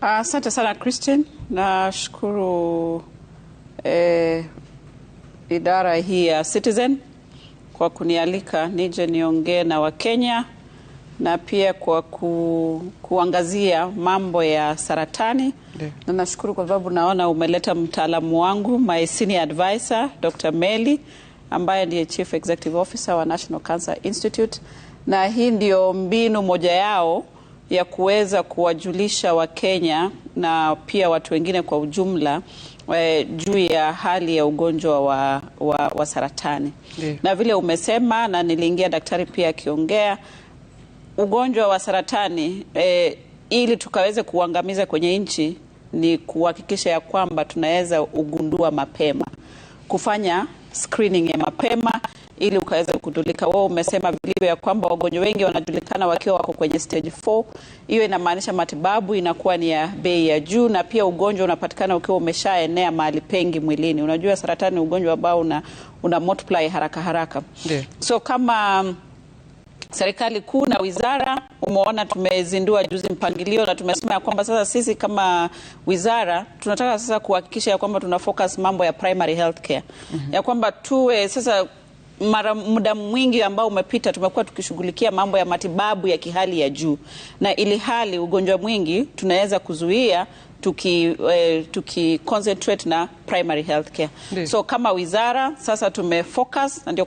Asante sana Christine, nashukuru idara hii ya Citizen kwa kunialika nije niongee na Wakenya na pia kwa kuangazia mambo ya saratani. Na nashukuru kwa sababu naona umeleta mtaalamu wangu, my senior advisor Dr. Meli, ambaye ndiye Chief Executive Officer wa National Cancer Institute, na hii ndio mbinu moja yao ya kuweza kuwajulisha Wakenya na pia watu wengine kwa ujumla juu ya hali ya ugonjwa wa saratani. Na vile umesema, na niliingia daktari pia akiongea, ugonjwa wa saratani ili tukaweze kuangamiza kwenye nchi ni kuhakikisha ya kwamba tunaweza ugundua mapema, kufanya screening ya mapema ili ukaweza kudulika. Wao umesema vilivyo ya kwamba wagonjwa wengi wanajulikana wakiwa wako kwenye stage 4. Hiyo inamaanisha matibabu inakuwa ni ya bei ya juu, na pia ugonjwa unapatikana ukiwa umeshaenea mahali pengi mwilini. Unajua saratani ni ugonjwa ambao una multiply haraka. So kama serikali kuu na wizara, umeona tumezindua juzi mpangilio, na tumesema ya kwamba sasa sisi kama wizara tunataka sasa kuhakikisha ya kwamba tuna focus mambo ya primary health care. Ya kwamba tuwe sasa, muda mwingi ambao umepita tumekuwa tukishughulikia mambo ya matibabu ya kihali ya juu, na ili hali ugonjwa mwingi tunaweza kuzuia tuki concentrate na primary health care. So kama wizara sasa tumefocus, na ndio